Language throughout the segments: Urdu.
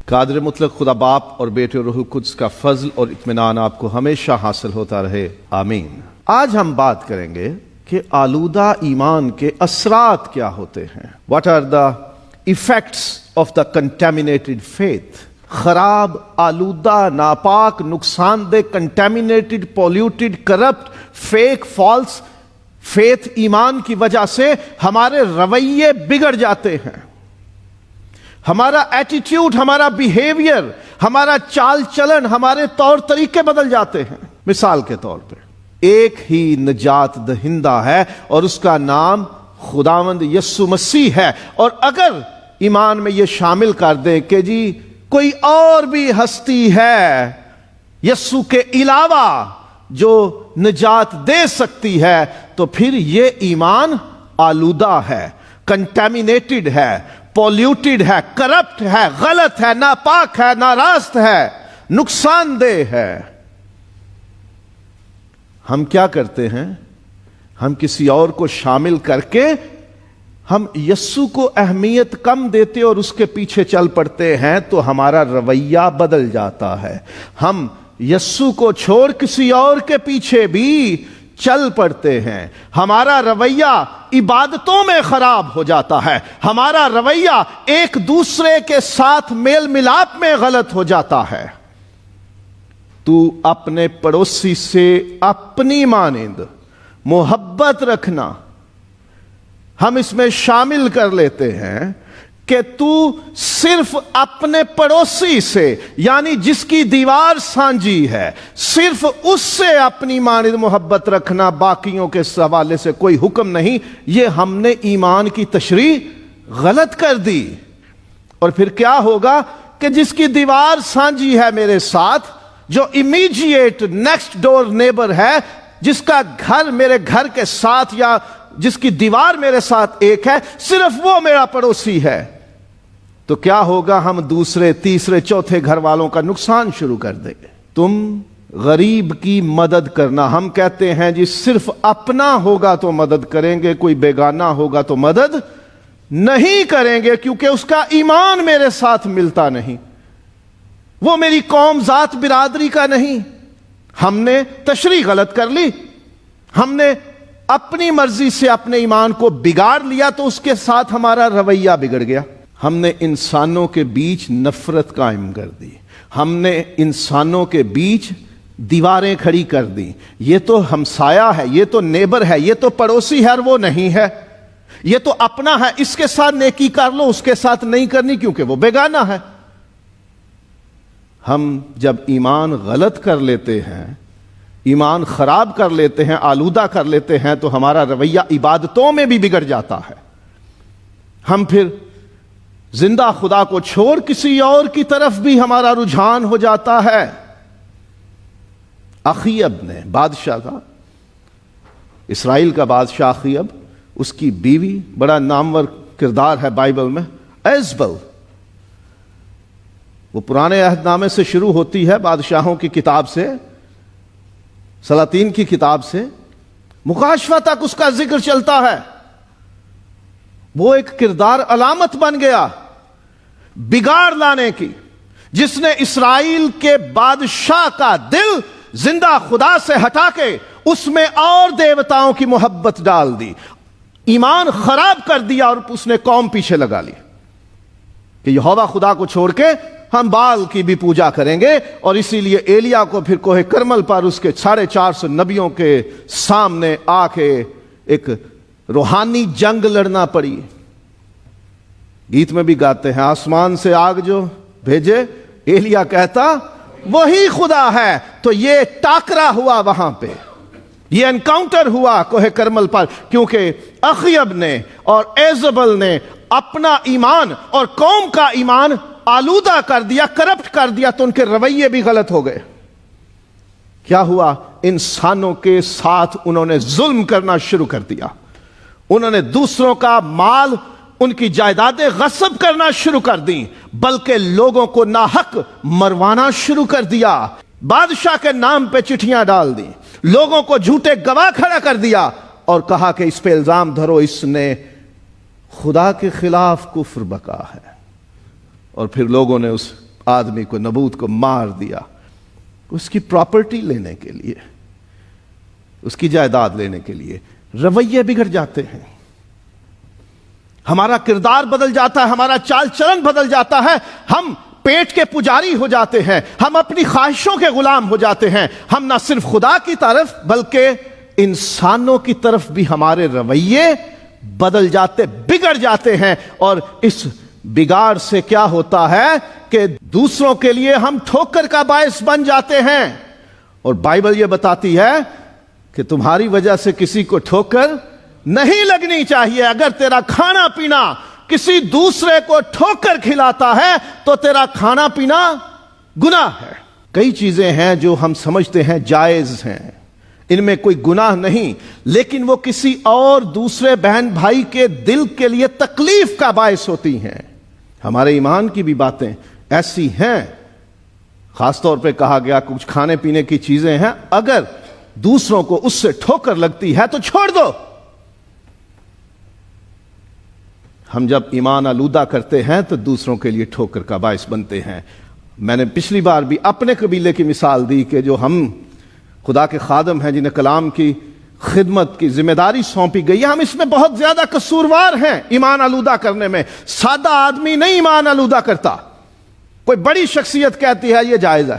قادر مطلق خدا باپ اور بیٹے اور روح القدس کا فضل اور اطمینان آپ کو ہمیشہ حاصل ہوتا رہے، آمین۔ آج ہم بات کریں گے کہ آلودہ ایمان کے اثرات کیا ہوتے ہیں۔ What are the effects of the contaminated faith؟ خراب، آلودہ، ناپاک، نقصان دہ، contaminated، polluted، corrupt، fake، false faith ایمان کی وجہ سے ہمارے رویے بگڑ جاتے ہیں، ہمارا ایٹیٹیوڈ، ہمارا بیہیویئر، ہمارا چال چلن، ہمارے طور طریقے بدل جاتے ہیں۔ مثال کے طور پہ ایک ہی نجات دہندہ ہے اور اس کا نام خداوند یسوع مسیح ہے، اور اگر ایمان میں یہ شامل کر دیں کہ جی کوئی اور بھی ہستی ہے یسوع کے علاوہ جو نجات دے سکتی ہے، تو پھر یہ ایمان آلودہ ہے، کنٹامینیٹڈ ہے، پولیوٹڈ ہے، کرپٹ ہے، غلط ہے، ناپاک ہے، ناراست ہے، نقصان دہ ہے۔ ہم کیا کرتے ہیں؟ ہم کسی اور کو شامل کر کے ہم یسوع کو اہمیت کم دیتے اور اس کے پیچھے چل پڑتے ہیں، تو ہمارا رویہ بدل جاتا ہے۔ ہم یسوع کو چھوڑ کسی اور کے پیچھے بھی چل پڑتے ہیں، ہمارا رویہ عبادتوں میں خراب ہو جاتا ہے، ہمارا رویہ ایک دوسرے کے ساتھ میل ملاپ میں غلط ہو جاتا ہے۔ تو اپنے پڑوسی سے اپنی مانند محبت رکھنا، ہم اس میں شامل کر لیتے ہیں کہ تو صرف اپنے پڑوسی سے، یعنی جس کی دیوار سانجی ہے، صرف اس سے اپنی مانند محبت رکھنا، باقیوں کے حوالے سے کوئی حکم نہیں۔ یہ ہم نے ایمان کی تشریح غلط کر دی، اور پھر کیا ہوگا کہ جس کی دیوار سانجی ہے میرے ساتھ، جو امیجیٹ نیکسٹ ڈور نیبر ہے، جس کا گھر میرے گھر کے ساتھ یا جس کی دیوار میرے ساتھ ایک ہے، صرف وہ میرا پڑوسی ہے، تو کیا ہوگا؟ ہم دوسرے، تیسرے، چوتھے گھر والوں کا نقصان شروع کر دیں گے۔ تم غریب کی مدد کرنا، ہم کہتے ہیں جی صرف اپنا ہوگا تو مدد کریں گے، کوئی بیگانہ ہوگا تو مدد نہیں کریں گے، کیونکہ اس کا ایمان میرے ساتھ ملتا نہیں، وہ میری قوم، ذات، برادری کا نہیں۔ ہم نے تشریح غلط کر لی، ہم نے اپنی مرضی سے اپنے ایمان کو بگاڑ لیا، تو اس کے ساتھ ہمارا رویہ بگڑ گیا۔ ہم نے انسانوں کے بیچ نفرت قائم کر دی، ہم نے انسانوں کے بیچ دیواریں کھڑی کر دی۔ یہ تو ہمسایہ ہے، یہ تو نیبر ہے، یہ تو پڑوسی ہے اور وہ نہیں ہے، یہ تو اپنا ہے، اس کے ساتھ نیکی کر لو، اس کے ساتھ نہیں کرنی کیونکہ وہ بیگانہ ہے۔ ہم جب ایمان غلط کر لیتے ہیں، ایمان خراب کر لیتے ہیں، آلودہ کر لیتے ہیں، تو ہمارا رویہ عبادتوں میں بھی بگڑ جاتا ہے۔ ہم پھر زندہ خدا کو چھوڑ کسی اور کی طرف بھی ہمارا رجحان ہو جاتا ہے۔ اخیب نے، بادشاہ تھا، اسرائیل کا بادشاہ اخیب، اس کی بیوی، بڑا نامور کردار ہے بائبل میں، ایزبل، وہ پرانے عہد نامے سے شروع ہوتی ہے، بادشاہوں کی کتاب سے، سلاطین کی کتاب سے مکاشفہ تک اس کا ذکر چلتا ہے۔ وہ ایک کردار علامت بن گیا بگاڑ لانے کی، جس نے اسرائیل کے بادشاہ کا دل زندہ خدا سے ہٹا کے اس میں اور دیوتاؤں کی محبت ڈال دی، ایمان خراب کر دیا، اور اس نے قوم پیچھے لگا لی کہ یہوہ خدا کو چھوڑ کے ہم بال کی بھی پوجا کریں گے۔ اور اسی لیے ایلیا کو پھر کوہ کرمل پر اس کے 450 نبیوں کے سامنے آ کے ایک روحانی جنگ لڑنا پڑی۔ گیت میں بھی گاتے ہیں، آسمان سے آگ جو بھیجے، ایلیا کہتا وہی خدا ہے۔ تو یہ ٹاکرا ہوا وہاں پہ، یہ انکاؤنٹر ہوا کوہ کرمل پر، کیونکہ اخیب نے اور ایزبل نے اپنا ایمان اور قوم کا ایمان آلودہ کر دیا، کرپٹ کر دیا، تو ان کے رویے بھی غلط ہو گئے۔ کیا ہوا؟ انسانوں کے ساتھ انہوں نے ظلم کرنا شروع کر دیا، انہوں نے دوسروں کا مال، ان کی جائیدادیں غصب کرنا شروع کر دیں، بلکہ لوگوں کو ناحق مروانا شروع کر دیا، بادشاہ کے نام پہ چٹھیاں ڈال دیں، لوگوں کو جھوٹے گواہ کھڑا کر دیا، اور کہا کہ اس پہ الزام دھرو اس نے خدا کے خلاف کفر بکا ہے۔ اور پھر لوگوں نے اس آدمی کو نبوت کو مار دیا اس کی پراپرٹی لینے کے لیے، اس کی جائیداد لینے کے لیے۔ رویے بگڑ جاتے ہیں، ہمارا کردار بدل جاتا ہے، ہمارا چال چلن بدل جاتا ہے، ہم پیٹ کے پجاری ہو جاتے ہیں، ہم اپنی خواہشوں کے غلام ہو جاتے ہیں۔ ہم نہ صرف خدا کی طرف بلکہ انسانوں کی طرف بھی ہمارے رویے بدل جاتے، بگڑ جاتے ہیں، اور اس بگاڑ سے کیا ہوتا ہے کہ دوسروں کے لیے ہم ٹھوکر کا باعث بن جاتے ہیں۔ اور بائبل یہ بتاتی ہے کہ تمہاری وجہ سے کسی کو ٹھوکر نہیں لگنی چاہیے۔ اگر تیرا کھانا پینا کسی دوسرے کو ٹھوکر کھلاتا ہے تو تیرا کھانا پینا گناہ ہے۔ کئی چیزیں ہیں جو ہم سمجھتے ہیں جائز ہیں، ان میں کوئی گناہ نہیں، لیکن وہ کسی اور دوسرے بہن بھائی کے دل کے لیے تکلیف کا باعث ہوتی ہیں۔ ہمارے ایمان کی بھی باتیں ایسی ہیں، خاص طور پہ کہا گیا کچھ کھانے پینے کی چیزیں ہیں، اگر دوسروں کو اس سے ٹھوکر لگتی ہے تو چھوڑ دو۔ ہم جب ایمان آلودہ کرتے ہیں تو دوسروں کے لیے ٹھوکر کا باعث بنتے ہیں۔ میں نے پچھلی بار بھی اپنے قبیلے کی مثال دی کہ جو ہم خدا کے خادم ہیں، جنہیں کلام کی خدمت کی ذمہ داری سونپی گئی ہے، ہم اس میں بہت زیادہ قصوروار ہیں ایمان آلودہ کرنے میں۔ سادہ آدمی نہیں ایمان آلودہ کرتا، کوئی بڑی شخصیت کہتی ہے یہ جائز ہے،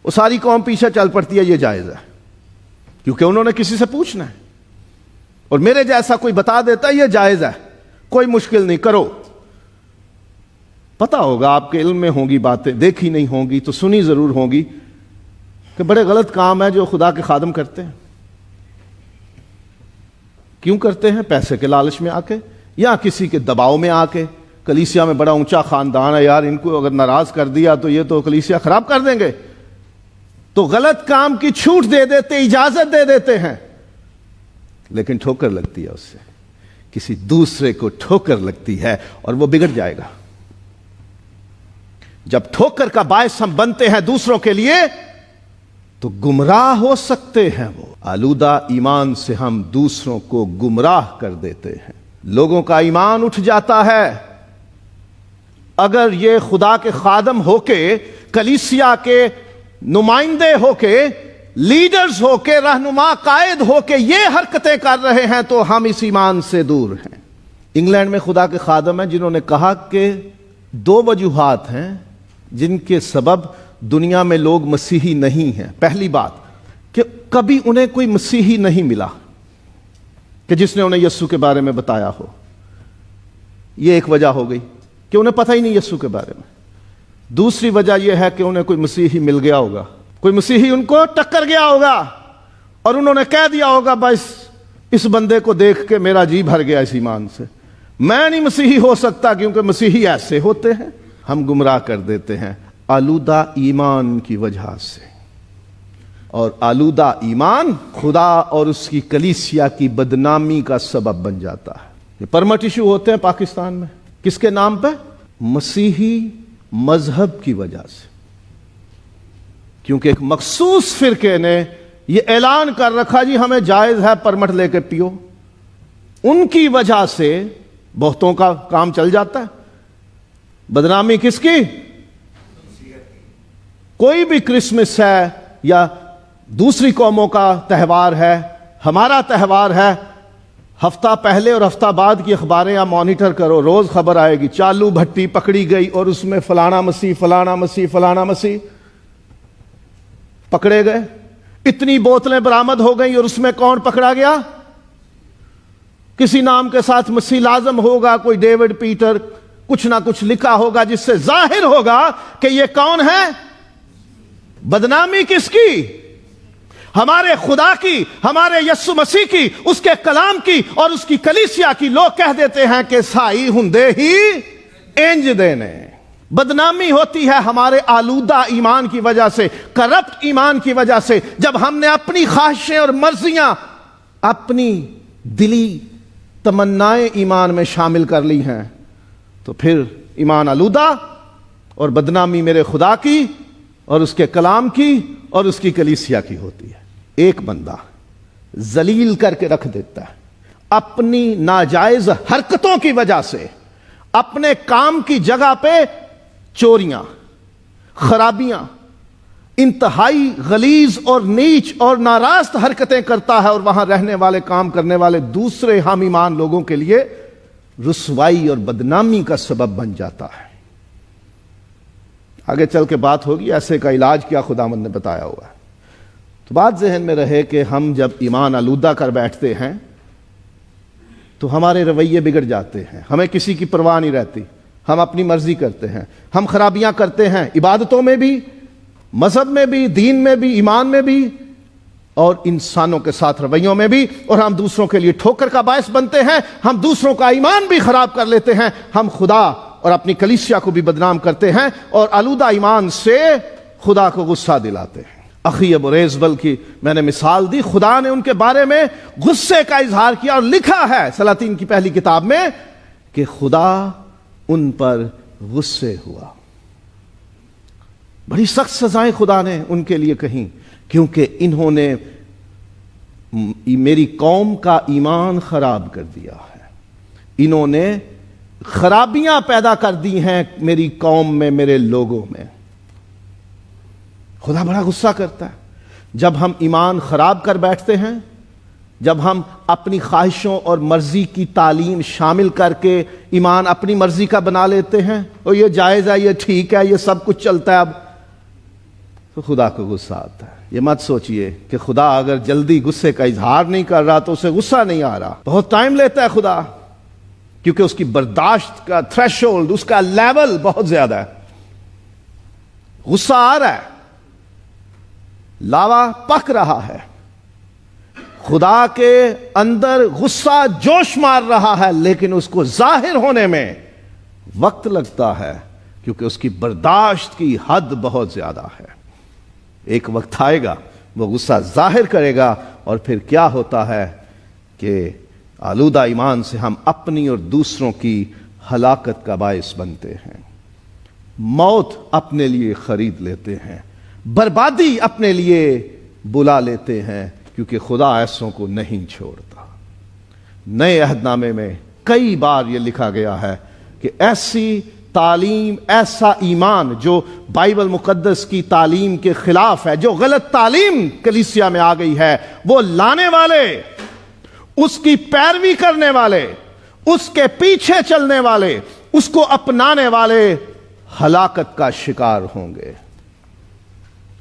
وہ ساری قوم پیچھے چل پڑتی ہے یہ جائز ہے، کیونکہ انہوں نے کسی سے پوچھنا ہے، اور میرے جیسا کوئی بتا دیتا ہے یہ جائز ہے، کوئی مشکل نہیں، کرو۔ پتا ہوگا آپ کے علم میں ہوں گی باتیں، دیکھی نہیں ہوں گی تو سنی ضرور ہوں گی کہ بڑے غلط کام ہے جو خدا کے خادم کرتے ہیں۔ کیوں کرتے ہیں؟ پیسے کے لالچ میں آ کے، یا کسی کے دباؤ میں آ کے۔ کلیسیا میں بڑا اونچا خاندان ہے یار، ان کو اگر ناراض کر دیا تو یہ تو کلیسیا خراب کر دیں گے، تو غلط کام کی چھوٹ دے دیتے، اجازت دے دیتے ہیں، لیکن ٹھوکر لگتی ہے، اس سے کسی دوسرے کو ٹھوکر لگتی ہے اور وہ بگڑ جائے گا۔ جب ٹھوکر کا باعث ہم بنتے ہیں دوسروں کے لیے تو گمراہ ہو سکتے ہیں۔ وہ آلودہ ایمان سے ہم دوسروں کو گمراہ کر دیتے ہیں، لوگوں کا ایمان اٹھ جاتا ہے۔ اگر یہ خدا کے خادم ہو کے، کلیسیا کے نمائندے ہو کے، لیڈرز ہو کے، رہنما قائد ہو کے یہ حرکتیں کر رہے ہیں تو ہم اس ایمان سے دور ہیں۔ انگلینڈ میں خدا کے خادم ہیں جنہوں نے کہا کہ 2 وجوہات ہیں جن کے سبب دنیا میں لوگ مسیحی نہیں ہیں۔ پہلی بات کہ کبھی انہیں کوئی مسیحی نہیں ملا کہ جس نے انہیں یسوع کے بارے میں بتایا ہو، یہ ایک وجہ ہو گئی کہ انہیں پتہ ہی نہیں یسوع کے بارے میں۔ دوسری وجہ یہ ہے کہ انہیں کوئی مسیحی مل گیا ہوگا، کوئی مسیحی ان کو ٹکر گیا ہوگا اور انہوں نے کہہ دیا ہوگا بس اس بندے کو دیکھ کے میرا جی بھر گیا اس ایمان سے، میں نہیں مسیحی ہو سکتا کیونکہ مسیحی ایسے ہوتے ہیں۔ ہم گمراہ کر دیتے ہیں آلودہ ایمان کی وجہ سے، اور آلودہ ایمان خدا اور اس کی کلیسیا کی بدنامی کا سبب بن جاتا ہے۔ یہ پرمٹ ایشو ہوتے ہیں پاکستان میں، کس کے نام پہ؟ مسیحی مذہب کی وجہ سے، کیونکہ ایک مخصوص فرقے نے یہ اعلان کر رکھا جی ہمیں جائز ہے پرمٹ لے کے پیو، ان کی وجہ سے بہتوں کا کام چل جاتا ہے۔ بدنامی کس کی؟ کوئی بھی کرسمس ہے یا دوسری قوموں کا تہوار ہے، ہمارا تہوار ہے، ہفتہ پہلے اور ہفتہ بعد کی اخباریں آپ مانیٹر کرو، روز خبر آئے گی چالو بھٹی پکڑی گئی اور اس میں فلانا مسیح فلانا مسیح فلانا مسیح پکڑے گئے، اتنی بوتلیں برآمد ہو گئی اور اس میں کون پکڑا گیا؟ کسی نام کے ساتھ مسیح لازم ہوگا، کوئی ڈیوڈ پیٹر، کچھ نہ کچھ لکھا ہوگا جس سے ظاہر ہوگا کہ یہ کون ہے۔ بدنامی کس کی؟ ہمارے خدا کی، ہمارے یسوع مسیح کی، اس کے کلام کی اور اس کی کلیسیا کی۔ لوگ کہہ دیتے ہیں کہ سائی ہندے ہی انج دینے۔ بدنامی ہوتی ہے ہمارے آلودہ ایمان کی وجہ سے، کرپٹ ایمان کی وجہ سے، جب ہم نے اپنی خواہشیں اور مرضیاں، اپنی دلی تمنائیں ایمان میں شامل کر لی ہیں، تو پھر ایمان آلودہ اور بدنامی میرے خدا کی اور اس کے کلام کی اور اس کی کلیسیا کی ہوتی ہے۔ ایک بندہ ذلیل کر کے رکھ دیتا ہے اپنی ناجائز حرکتوں کی وجہ سے، اپنے کام کی جگہ پہ چوریاں، خرابیاں، انتہائی غلیظ اور نیچ اور ناراست حرکتیں کرتا ہے، اور وہاں رہنے والے کام کرنے والے دوسرے ہم ایمان لوگوں کے لیے رسوائی اور بدنامی کا سبب بن جاتا ہے۔ آگے چل کے بات ہوگی ایسے کا علاج کیا خداوند نے بتایا ہوا ہے۔ تو بات ذہن میں رہے کہ ہم جب ایمان آلودہ کر بیٹھتے ہیں تو ہمارے رویے بگڑ جاتے ہیں، ہمیں کسی کی پرواہ نہیں رہتی، ہم اپنی مرضی کرتے ہیں، ہم خرابیاں کرتے ہیں، عبادتوں میں بھی، مذہب میں بھی، دین میں بھی، ایمان میں بھی، اور انسانوں کے ساتھ رویوں میں بھی، اور ہم دوسروں کے لیے ٹھوکر کا باعث بنتے ہیں، ہم دوسروں کا ایمان بھی خراب کر لیتے ہیں، ہم خدا اور اپنی کلیسیا کو بھی بدنام کرتے ہیں، اور آلودہ ایمان سے خدا کو غصہ دلاتے ہیں۔ اخی ابو ریزبل کی میں نے مثال دی، خدا نے ان کے بارے میں غصے کا اظہار کیا، اور لکھا ہے سلاطین کی پہلی کتاب میں کہ خدا ان پر غصے ہوا۔ بڑی سخت سزائیں خدا نے ان کے لیے کہیں، کیونکہ انہوں نے میری قوم کا ایمان خراب کر دیا ہے، انہوں نے خرابیاں پیدا کر دی ہیں میری قوم میں، میرے لوگوں میں۔ خدا بڑا غصہ کرتا ہے جب ہم ایمان خراب کر بیٹھتے ہیں، جب ہم اپنی خواہشوں اور مرضی کی تعلیم شامل کر کے ایمان اپنی مرضی کا بنا لیتے ہیں، اور یہ جائز ہے، یہ ٹھیک ہے، یہ سب کچھ چلتا ہے اب، تو خدا کو غصہ آتا ہے۔ یہ مت سوچئے کہ خدا اگر جلدی غصے کا اظہار نہیں کر رہا تو اسے غصہ نہیں آ رہا، بہت ٹائم لیتا ہے خدا، کیونکہ اس کی برداشت کا تھریشولڈ، اس کا لیول بہت زیادہ ہے۔ غصہ آ رہا ہے، لاوا پک رہا ہے، خدا کے اندر غصہ جوش مار رہا ہے، لیکن اس کو ظاہر ہونے میں وقت لگتا ہے، کیونکہ اس کی برداشت کی حد بہت زیادہ ہے۔ ایک وقت آئے گا وہ غصہ ظاہر کرے گا، اور پھر کیا ہوتا ہے کہ آلودہ ایمان سے ہم اپنی اور دوسروں کی ہلاکت کا باعث بنتے ہیں، موت اپنے لیے خرید لیتے ہیں، بربادی اپنے لیے بلا لیتے ہیں، کیونکہ خدا ایسوں کو نہیں چھوڑتا۔ نئے عہد نامے میں کئی بار یہ لکھا گیا ہے کہ ایسی تعلیم، ایسا ایمان جو بائبل مقدس کی تعلیم کے خلاف ہے، جو غلط تعلیم کلیسیا میں آ گئی ہے، وہ لانے والے، اس کی پیروی کرنے والے، اس کے پیچھے چلنے والے، اس کو اپنانے والے ہلاکت کا شکار ہوں گے۔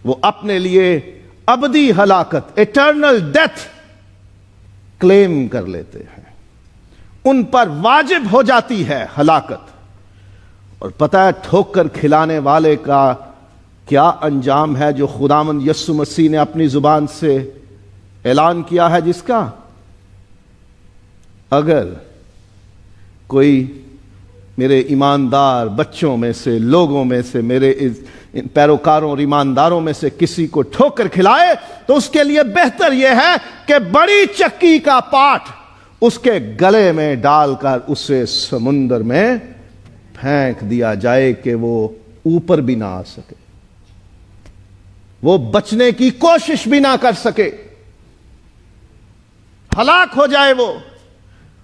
وہ اپنے لیے ابدی ہلاکت، ایٹرنل ڈیتھ کلیم کر لیتے ہیں، ان پر واجب ہو جاتی ہے ہلاکت۔ اور پتہ ہے ٹھوکر کھلانے والے کا کیا انجام ہے، جو خداوند یسوع مسیح نے اپنی زبان سے اعلان کیا ہے، جس کا اگر کوئی میرے ایماندار بچوں میں سے، لوگوں میں سے، میرے پیروکاروں اور ایمانداروں میں سے کسی کو ٹھوکر کھلائے، تو اس کے لیے بہتر یہ ہے کہ بڑی چکی کا پاٹ اس کے گلے میں ڈال کر اسے سمندر میں پھینک دیا جائے کہ وہ اوپر بھی نہ آ سکے، وہ بچنے کی کوشش بھی نہ کر سکے، ہلاک ہو جائے،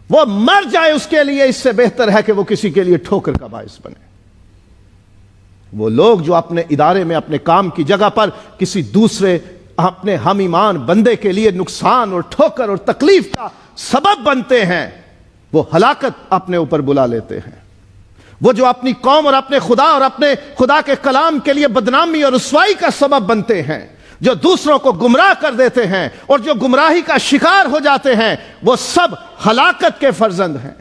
وہ مر جائے۔ اس کے لیے اس سے بہتر ہے کہ وہ کسی کے لیے ٹھوکر کا باعث بنے۔ وہ لوگ جو اپنے ادارے میں، اپنے کام کی جگہ پر کسی دوسرے اپنے ہم ایمان بندے کے لیے نقصان اور ٹھوکر اور تکلیف کا سبب بنتے ہیں، وہ ہلاکت اپنے اوپر بلا لیتے ہیں۔ وہ جو اپنی قوم اور اپنے خدا اور اپنے خدا کے کلام کے لیے بدنامی اور رسوائی کا سبب بنتے ہیں، جو دوسروں کو گمراہ کر دیتے ہیں اور جو گمراہی کا شکار ہو جاتے ہیں، وہ سب ہلاکت کے فرزند ہیں۔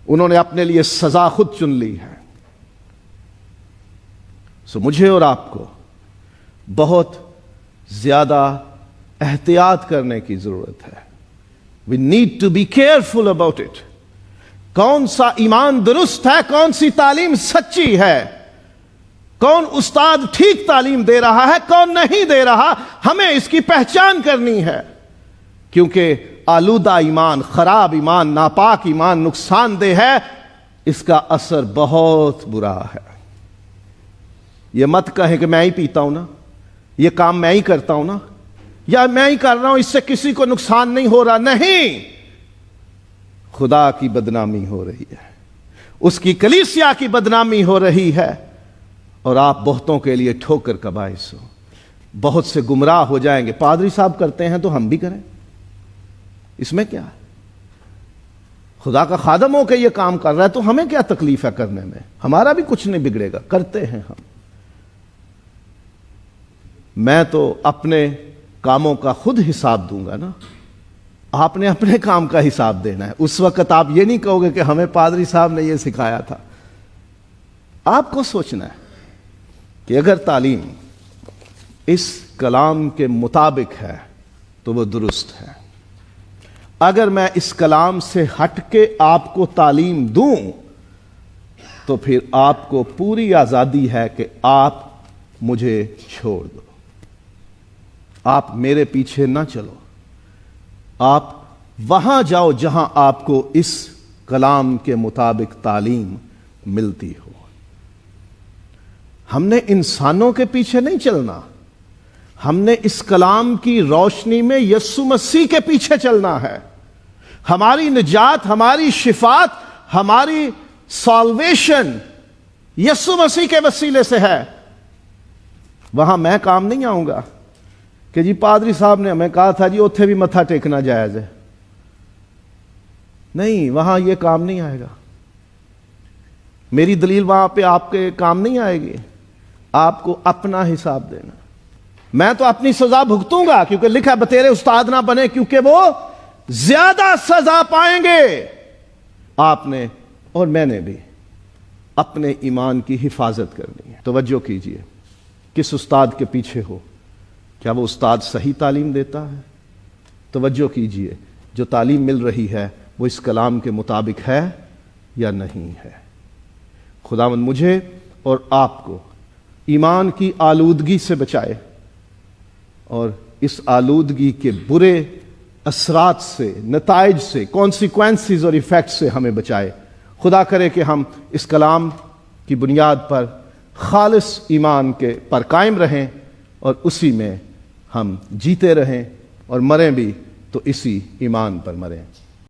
انہوں نے اپنے لیے سزا خود چن لی ہے۔ سو مجھے اور آپ کو بہت زیادہ احتیاط کرنے کی ضرورت ہے۔ We need to be careful about it۔ کون سا ایمان درست ہے، کون سی تعلیم سچی ہے، کون استاد ٹھیک تعلیم دے رہا ہے، کون نہیں دے رہا، ہمیں اس کی پہچان کرنی ہے۔ کیونکہ آلودہ ایمان، خراب ایمان، ناپاک ایمان نقصان دہ ہے، اس کا اثر بہت برا ہے۔ یہ مت کہیں کہ میں ہی پیتا ہوں نا، یہ کام میں ہی کرتا ہوں نا، یا میں ہی کر رہا ہوں، اس سے کسی کو نقصان نہیں ہو رہا۔ نہیں، خدا کی بدنامی ہو رہی ہے، اس کی کلیسیا کی بدنامی ہو رہی ہے، اور آپ بہتوں کے لیے ٹھوکر کا باعث ہو، بہت سے گمراہ ہو جائیں گے۔ پادری صاحب کرتے ہیں تو ہم بھی کریں، اس میں کیا ہے؟ خدا کا خادم ہو کے یہ کام کر رہا ہے تو ہمیں کیا تکلیف ہے کرنے میں؟ ہمارا بھی کچھ نہیں بگڑے گا، کرتے ہیں ہم۔ میں تو اپنے کاموں کا خود حساب دوں گا نا، آپ نے اپنے کام کا حساب دینا ہے۔ اس وقت آپ یہ نہیں کہو گے کہ ہمیں پادری صاحب نے یہ سکھایا تھا۔ آپ کو سوچنا ہے کہ اگر تعلیم اس کلام کے مطابق ہے تو وہ درست ہے، اگر میں اس کلام سے ہٹ کے آپ کو تعلیم دوں تو پھر آپ کو پوری آزادی ہے کہ آپ مجھے چھوڑ دو، آپ میرے پیچھے نہ چلو، آپ وہاں جاؤ جہاں آپ کو اس کلام کے مطابق تعلیم ملتی ہو۔ ہم نے انسانوں کے پیچھے نہیں چلنا، ہم نے اس کلام کی روشنی میں یسوع مسیح کے پیچھے چلنا ہے۔ ہماری نجات، ہماری شفاعت، ہماری سالویشن یسوع مسیح کے وسیلے سے ہے۔ وہاں میں کام نہیں آؤں گا کہ جی پادری صاحب نے ہمیں کہا تھا جی اوتھے بھی متھا ٹیکنا جائز ہے، نہیں، وہاں یہ کام نہیں آئے گا۔ میری دلیل وہاں پہ آپ کے کام نہیں آئے گی، آپ کو اپنا حساب دینا۔ میں تو اپنی سزا بھگتوں گا، کیونکہ لکھا بتیرے استاد نہ بنے کیونکہ وہ زیادہ سزا پائیں گے۔ آپ نے اور میں نے بھی اپنے ایمان کی حفاظت کرنی ہے۔ توجہ کیجئے، کس استاد کے پیچھے ہو، کیا وہ استاد صحیح تعلیم دیتا ہے؟ توجہ کیجئے، جو تعلیم مل رہی ہے وہ اس کلام کے مطابق ہے یا نہیں ہے؟ خداوند مجھے اور آپ کو ایمان کی آلودگی سے بچائے اور اس آلودگی کے برے اثرات سے، نتائج سے، کانسیکوینسز اور ایفیکٹ سے ہمیں بچائے۔ خدا کرے کہ ہم اس کلام کی بنیاد پر خالص ایمان کے پر قائم رہیں اور اسی میں ہم جیتے رہیں اور مریں بھی تو اسی ایمان پر مریں۔